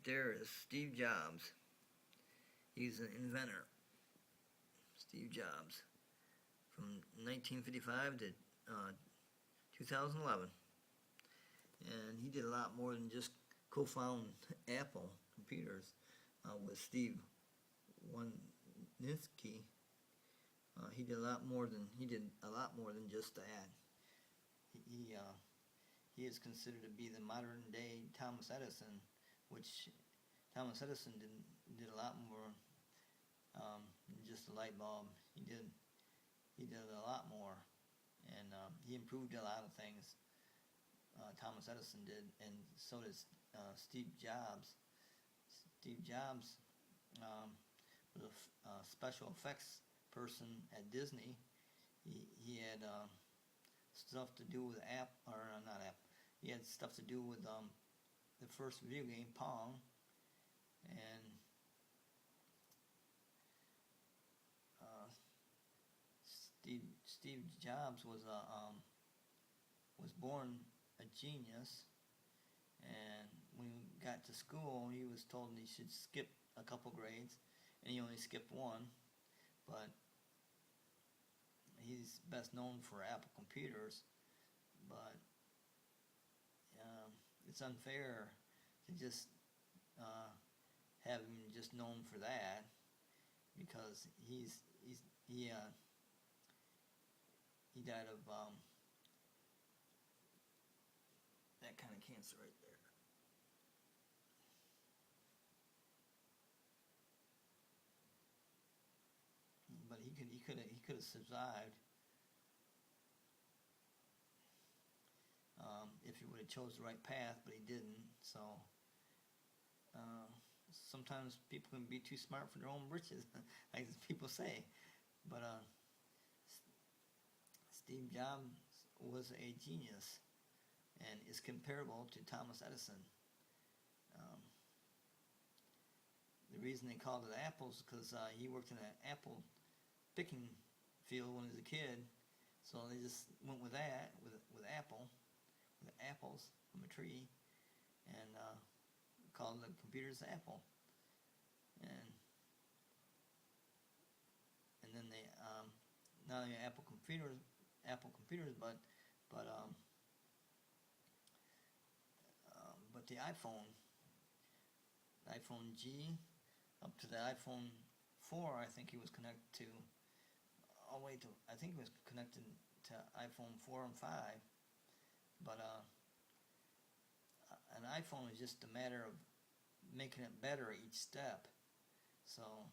Right there is Steve Jobs. He's an inventor. Steve Jobs. From 1955 to 2011. And he did a lot more than just co-found Apple computers with Steve Wozniacki. He did a lot more than just that. He is considered to be the modern day Thomas Edison, which Thomas Edison did a lot more than just a light bulb. He did a lot more, and he improved a lot of things. Thomas Edison did, and so did Steve Jobs. Steve Jobs was a special effects person at Disney. He had stuff to do with he had stuff to do with the first video game, Pong, and Steve Jobs was born a genius, and when he got to school, he was told he should skip a couple grades, and he only skipped one. But he's best known for Apple computers. But it's unfair to just have him just known for that, because he died of that kind of cancer right there. But he could have survived if he would have chose the right path, but he didn't. So sometimes people can be too smart for their own britches, like people say. But Steve Jobs was a genius, and is comparable to Thomas Edison. The reason they called it apples is because he worked in an apple picking field when he was a kid, so they just went with that, with apples from a tree, and called the computers Apple. And then they not only Apple computers, but the iPhone G, up to the iPhone 4, I think he was connected to. All the way to, I think he was connected to iPhone 4 and 5. But an iPhone is just a matter of making it better each step. So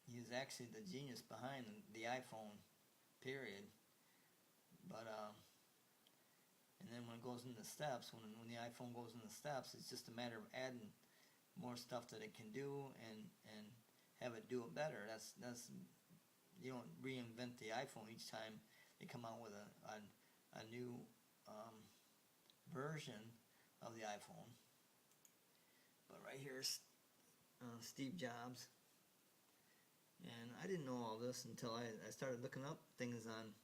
he was actually the genius behind the iPhone, period. But and then when it goes into steps, when the iPhone goes into steps, it's just a matter of adding more stuff that it can do, and have it do it better. That's you don't reinvent the iPhone each time they come out with a new version of the iPhone. But right here's Steve Jobs, and I didn't know all this until I started looking up things on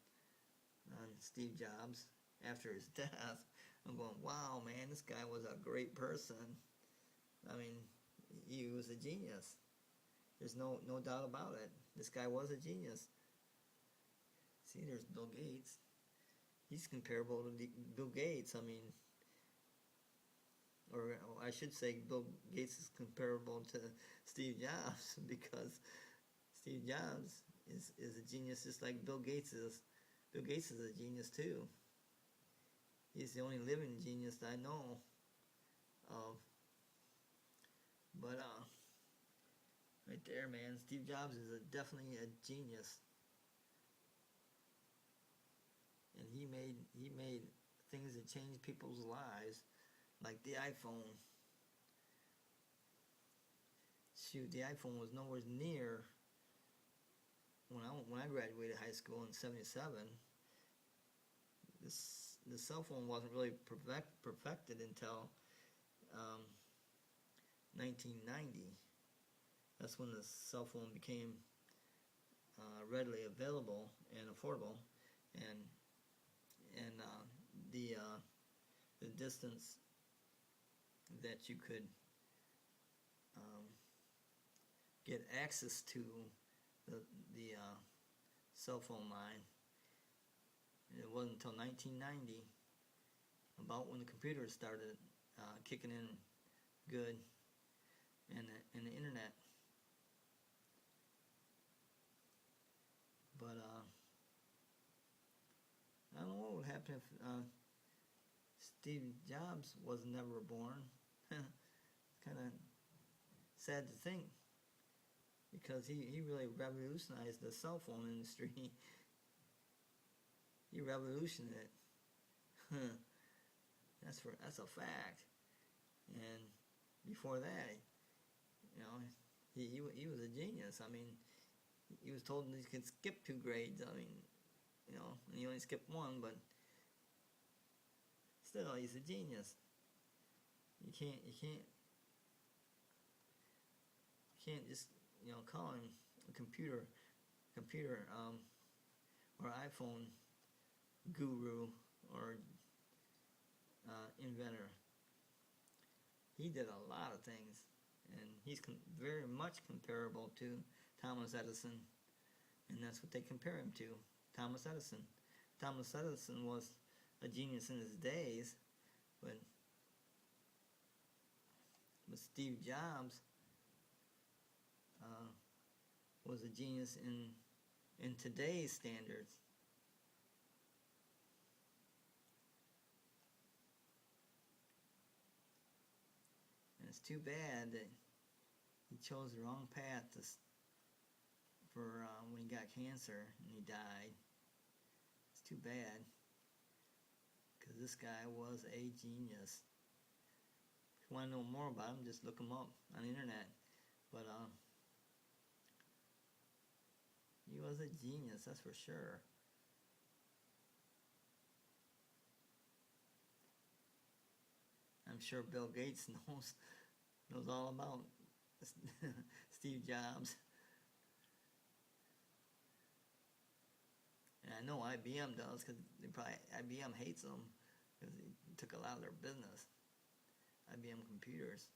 Steve Jobs after his death. I'm going, wow, man, this guy was a great person. I mean, he was a genius. There's no doubt about it. This guy was a genius. See, there's Bill Gates. He's comparable to Bill Gates. I mean, or I should say Bill Gates is comparable to Steve Jobs, because Steve Jobs is a genius just like Bill Gates is. Bill Gates is a genius too. He's the only living genius that I know of. But right there, man, Steve Jobs is definitely a genius, and he made things that changed people's lives, like the iPhone. Shoot, the iPhone was nowhere near when I graduated high school in '77. The cell phone wasn't really perfected until 1990. That's when the cell phone became readily available and affordable, and the distance that you could get access to the cell phone line. And it wasn't until 1990, about when the computers started kicking in good, and the internet. But I don't know what would happen if Steve Jobs was never born. It's kind of sad to think, because he really revolutionized the cell phone industry. He revolutionized it. That's a fact. And before that, you know, he was a genius. I mean, he was told he could skip 2 grades. I mean, you know, and he only skipped 1, but still, he's a genius. You can't just, you know, call him a computer or iPhone guru or inventor. He did a lot of things, and he's very much comparable to Thomas Edison, and that's what they compare him to, Thomas Edison. Thomas Edison was a genius in his days, but Steve Jobs was a genius in today's standards. And it's too bad that he chose the wrong path for when he got cancer and he died. It's too bad, because this guy was a genius. If you want to know more about him, just look him up on the internet. But he was a genius, that's for sure. I'm sure Bill Gates knows all about Steve Jobs. And I know IBM does, because IBM hates him, because he took a lot of their business. IBM computers.